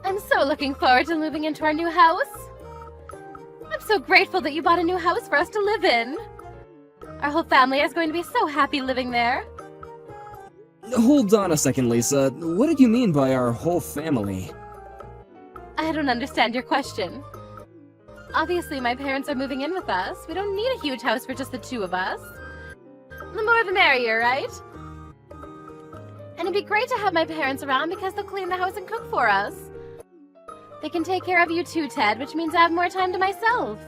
I'm so looking forward to moving into our new house. I'm so grateful that you bought a new house for us to live in. Our whole family is going to be so happy living there. Hold on a second, Lisa. What did you mean by our whole family? I don't understand your question. Obviously, my parents are moving in with us. We don't need a huge house for just the two of us. The more the merrier, right? And it'd be great to have my parents around because they'll clean the house and cook for us. They can take care of you too, Ted, which means I have more time to myself.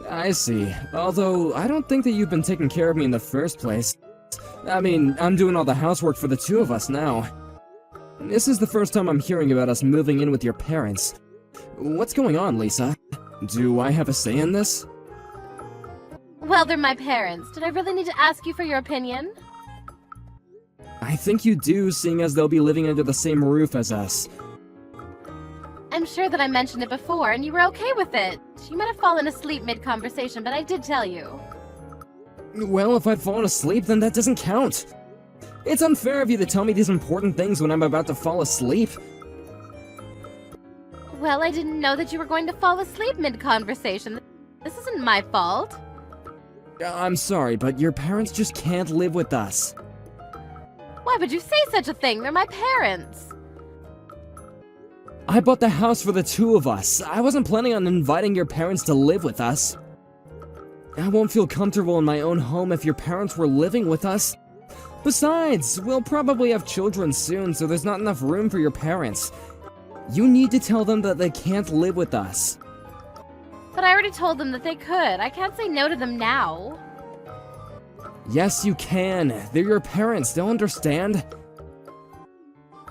I see. Although, I don't think that you've been taking care of me in the first place. I mean, I'm doing all the housework for the two of us now. This is the first time I'm hearing about us moving in with your parents. What's going on, Lisa? Do I have a say in this? Well, they're my parents. Did I really need to ask you for your opinion? I think you do, seeing as they'll be living under the same roof as us. I'm sure that I mentioned it before, and you were okay with it. You might have fallen asleep mid-conversation, but I did tell you. Well, if I'd fallen asleep, then that doesn't count. It's unfair of you to tell me these important things when I'm about to fall asleep. Well, I didn't know that you were going to fall asleep mid-conversation. This isn't my fault. I'm sorry, but your parents just can't live with us. Why would you say such a thing? They're my parents. I bought the house for the two of us. I wasn't planning on inviting your parents to live with us. I won't feel comfortable in my own home if your parents were living with us. Besides, we'll probably have children soon, so there's not enough room for your parents. You need to tell them that they can't live with us. But I already told them that they could. I can't say no to them now. Yes, you can. They're your parents. They'll understand.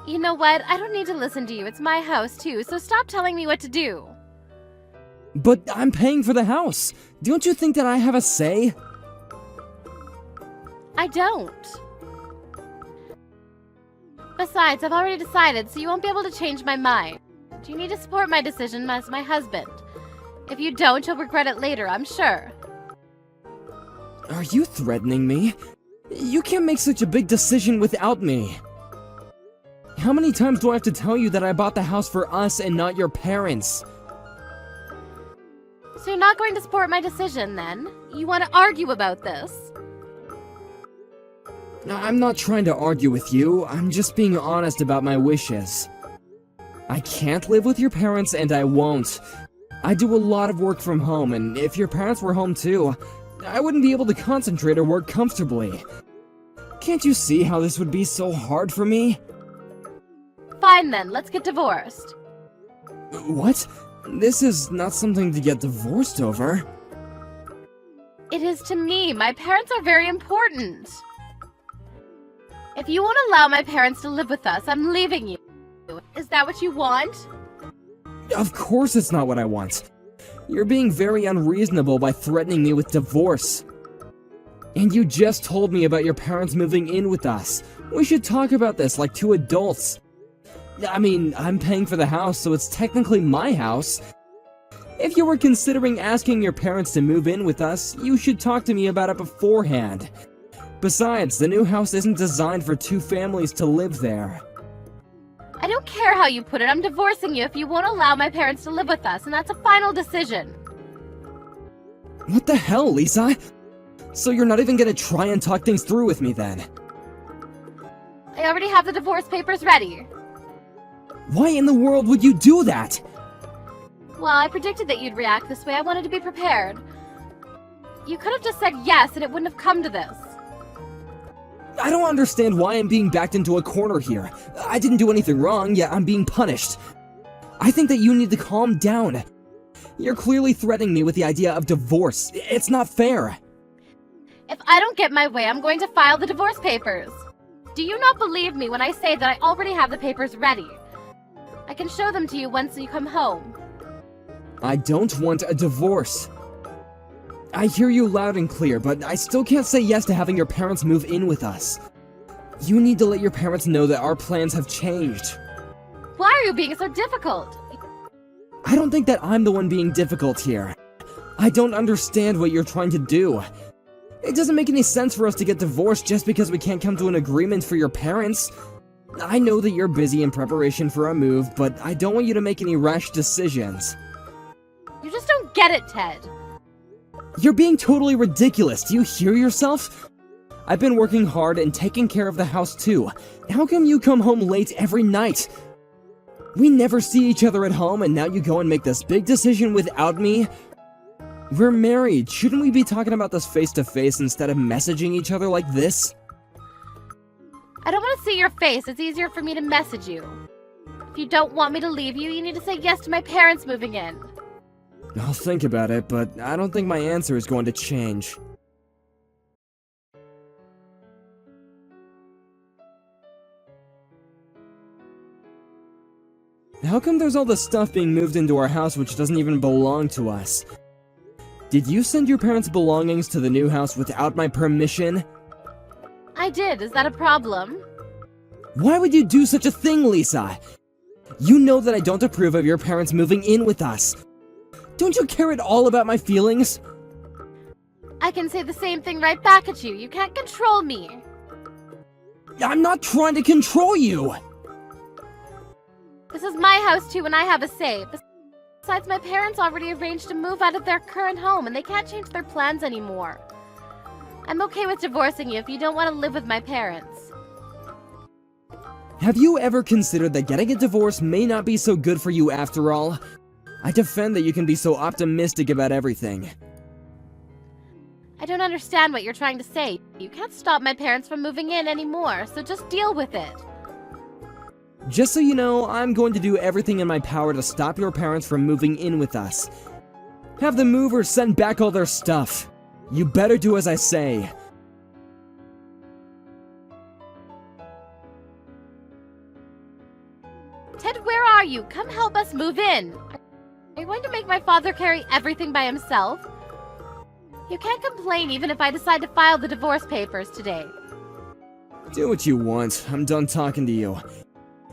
You know what? I don't need to listen to you. It's my house, too, so stop telling me what to do. But I'm paying for the house. Don't you think that I have a say? I don't. Besides, I've already decided, so you won't be able to change my mind. You need to support my decision as my husband. If you don't, you'll regret it later, I'm sure. Are you threatening me? You can't make such a big decision without me. How many times do I have to tell you that I bought the house for us and not your parents? So you're not going to support my decision, then? You want to argue about this? I'm not trying to argue with you, I'm just being honest about my wishes. I can't live with your parents, and I won't. I do a lot of work from home, and if your parents were home too, I wouldn't be able to concentrate or work comfortably. Can't you see how this would be so hard for me? Fine then, let's get divorced. What? This is not something to get divorced over. It is to me. My parents are very important. If you won't allow my parents to live with us, I'm leaving you. Is that what you want? Of course it's not what I want. You're being very unreasonable by threatening me with divorce. And you just told me about your parents moving in with us. We should talk about this like two adults. I mean, I'm paying for the house, so it's technically my house. If you were considering asking your parents to move in with us, you should talk to me about it beforehand. Besides, the new house isn't designed for two families to live there. I don't care how you put it. I'm divorcing you if you won't allow my parents to live with us, and that's a final decision. What the hell, Lisa? So you're not even gonna try and talk things through with me then? I already have the divorce papers ready. Why in the world would you do that? Well, I predicted that you'd react this way. I wanted to be prepared. You could have just said yes, and it wouldn't have come to this. I don't understand why I'm being backed into a corner here. I didn't do anything wrong, yet I'm being punished. I think that you need to calm down. You're clearly threatening me with the idea of divorce. It's not fair. If I don't get my way, I'm going to file the divorce papers. Do you not believe me when I say that I already have the papers ready? I can show them to you once you come home. I don't want a divorce. I hear you loud and clear, but I still can't say yes to having your parents move in with us. You need to let your parents know that our plans have changed. Why are you being so difficult? I don't think that I'm the one being difficult here. I don't understand what you're trying to do. It doesn't make any sense for us to get divorced just because we can't come to an agreement for your parents. I know that you're busy in preparation for a move, but I don't want you to make any rash decisions. You just don't get it, Ted. You're being totally ridiculous. Do you hear yourself? I've been working hard and taking care of the house too. How come you come home late every night? We never see each other at home, and now you go and make this big decision without me? We're married. Shouldn't we be talking about this face to face instead of messaging each other like this? I don't want to see your face. It's easier for me to message you. If you don't want me to leave you, you need to say yes to my parents moving in. I'll think about it, but I don't think my answer is going to change. How come there's all this stuff being moved into our house which doesn't even belong to us? Did you send your parents' belongings to the new house without my permission? I did. Is that a problem? Why would you do such a thing, Lisa? You know that I don't approve of your parents moving in with us. Don't you care at all about my feelings? I can say the same thing right back at you. You can't control me. I'm not trying to control you! This is my house too, and I have a say. Besides, my parents already arranged to move out of their current home, and they can't change their plans anymore. I'm okay with divorcing you if you don't want to live with my parents. Have you ever considered that getting a divorce may not be so good for you after all? I defend that you can be so optimistic about everything. I don't understand what you're trying to say. You can't stop my parents from moving in anymore, so just deal with it. Just so you know, I'm going to do everything in my power to stop your parents from moving in with us. Have the movers send back all their stuff. You better do as I say. Ted, where are you? Come help us move in. Are you going to make my father carry everything by himself? You can't complain even if I decide to file the divorce papers today. Do what you want. I'm done talking to you.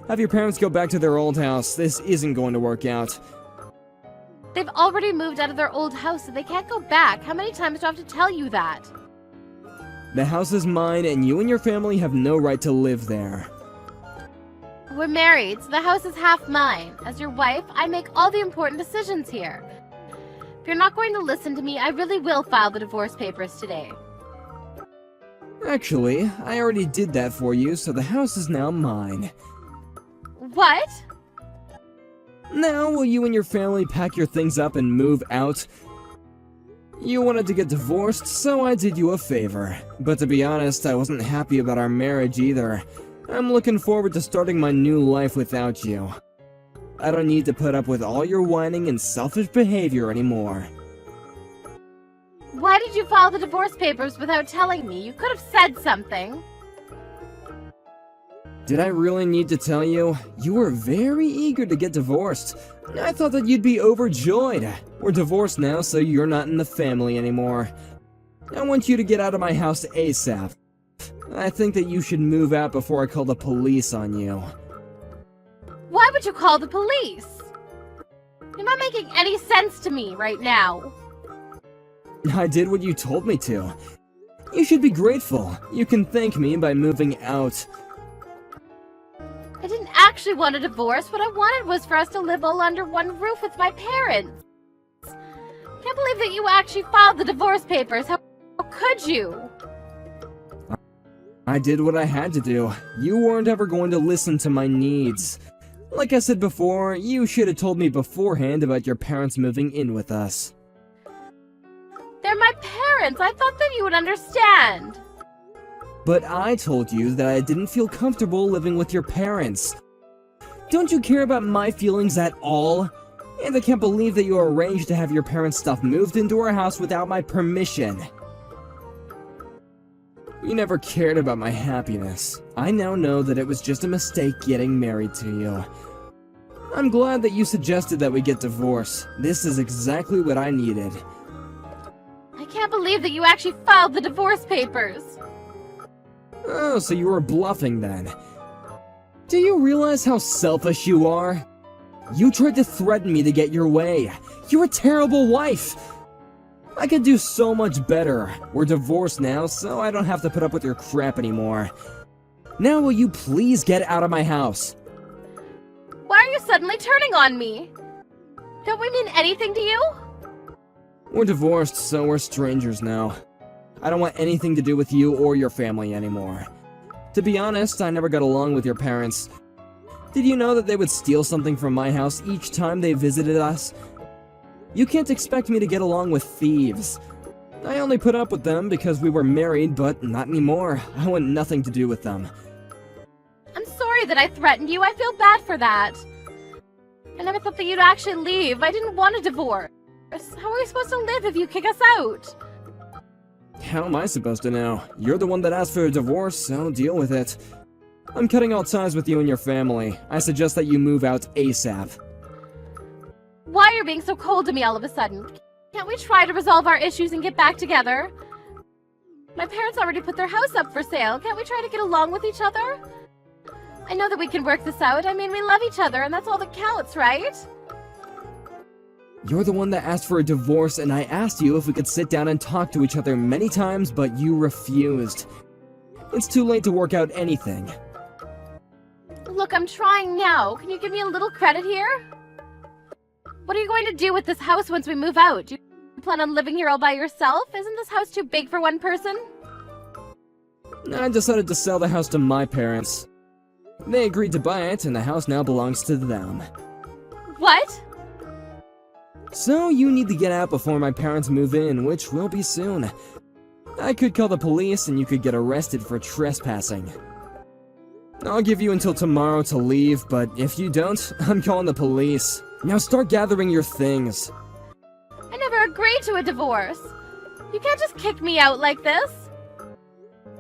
Have your parents go back to their old house. This isn't going to work out. They've already moved out of their old house, so they can't go back. How many times do I have to tell you that? The house is mine, and you and your family have no right to live there. We're married, so the house is half mine. As your wife, I make all the important decisions here. If you're not going to listen to me, I really will file the divorce papers today. Actually, I already did that for you, so the house is now mine. What? Now, will you and your family pack your things up and move out? You wanted to get divorced, so I did you a favor. But to be honest, I wasn't happy about our marriage either. I'm looking forward to starting my new life without you. I don't need to put up with all your whining and selfish behavior anymore. Why did you file the divorce papers without telling me? You could have said something. Did I really need to tell you? You were very eager to get divorced. I thought that you'd be overjoyed. We're divorced now, so you're not in the family anymore. I want you to get out of my house ASAP. I think that you should move out before I call the police on you. Why would you call the police? You're not making any sense to me right now. I did what you told me to. You should be grateful. You can thank me by moving out. I didn't actually want a divorce. What I wanted was for us to live all under one roof with my parents. Can't believe that you actually filed the divorce papers. How could you? I did what I had to do. You weren't ever going to listen to my needs. Like I said before, you should have told me beforehand about your parents moving in with us. They're my parents. I thought that you would understand. But I told you that I didn't feel comfortable living with your parents. Don't you care about my feelings at all? And I can't believe that you arranged to have your parents' stuff moved into our house without my permission. You never cared about my happiness. I now know that it was just a mistake getting married to you. I'm glad that you suggested that we get divorced. This is exactly what I needed. I can't believe that you actually filed the divorce papers. Oh, so you were bluffing then. Do you realize how selfish you are? You tried to threaten me to get your way. You're a terrible wife. I could do so much better. We're divorced now, so I don't have to put up with your crap anymore. Now will you please get out of my house? Why are you suddenly turning on me? Don't we mean anything to you? We're divorced, so we're strangers now. I don't want anything to do with you or your family anymore. To be honest, I never got along with your parents. Did you know that they would steal something from my house each time they visited us? You can't expect me to get along with thieves. I only put up with them because we were married, but not anymore. I want nothing to do with them. I'm sorry that I threatened you. I feel bad for that. I never thought that you'd actually leave. I didn't want a divorce. How are we supposed to live if you kick us out? How am I supposed to know? You're the one that asked for a divorce, so deal with it. I'm cutting all ties with you and your family. I suggest that you move out ASAP. Why are you being so cold to me all of a sudden? Can't we try to resolve our issues and get back together? My parents already put their house up for sale. Can't we try to get along with each other? I know that we can work this out. I mean, we love each other, and that's all that counts, right? You're the one that asked for a divorce, and I asked you if we could sit down and talk to each other many times, but you refused. It's too late to work out anything. Look, I'm trying now. Can you give me a little credit here? What are you going to do with this house once we move out? Do you plan on living here all by yourself? Isn't this house too big for one person? I decided to sell the house to my parents. They agreed to buy it, and the house now belongs to them. What? So you need to get out before my parents move in, which will be soon. I could call the police and you could get arrested for trespassing. I'll give you until tomorrow to leave, but if you don't, I'm calling the police. Now start gathering your things. I never agreed to a divorce. You can't just kick me out like this.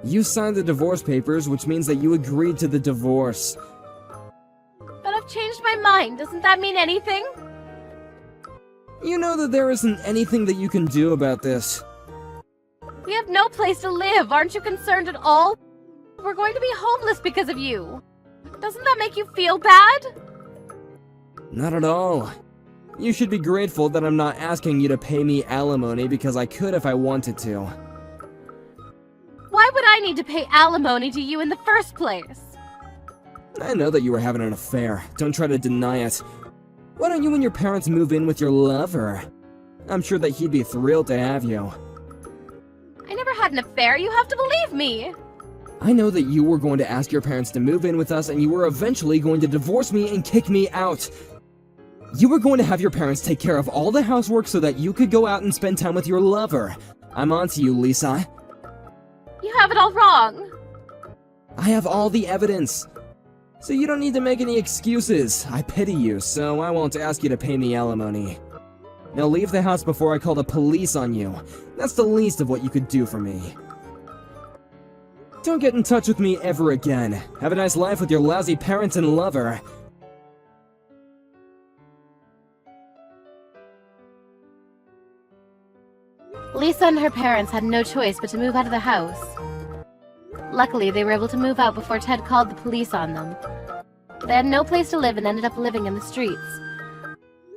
You signed the divorce papers, which means that you agreed to the divorce. But I've changed my mind. Doesn't that mean anything? You know that there isn't anything that you can do about this. We have no place to live. Aren't you concerned at all? We're going to be homeless because of you. Doesn't that make you feel bad? Not at all. You should be grateful that I'm not asking you to pay me alimony because I could if I wanted to. Why would I need to pay alimony to you in the first place? I know that you were having an affair. Don't try to deny it. Why don't you and your parents move in with your lover? I'm sure that he'd be thrilled to have you. I never had an affair. You have to believe me. I know that you were going to ask your parents to move in with us and you were eventually going to divorce me and kick me out. You were going to have your parents take care of all the housework so that you could go out and spend time with your lover. I'm on to you, Lisa. You have it all wrong. I have all the evidence. So you don't need to make any excuses. I pity you, so I won't ask you to pay me alimony. Now leave the house before I call the police on you. That's the least of what you could do for me. Don't get in touch with me ever again. Have a nice life with your lousy parents and lover. Lisa and her parents had no choice but to move out of the house. Luckily, they were able to move out before Ted called the police on them. They had no place to live and ended up living in the streets.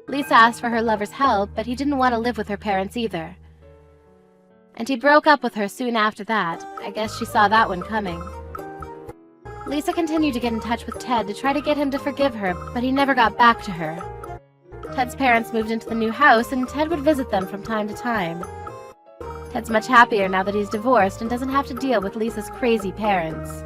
Lisa asked for her lover's help, but he didn't want to live with her parents either. And he broke up with her soon after that. I guess she saw that one coming. Lisa continued to get in touch with Ted to try to get him to forgive her, but he never got back to her. Ted's parents moved into the new house, and Ted would visit them from time to time. Ted's much happier now that he's divorced and doesn't have to deal with Lisa's crazy parents.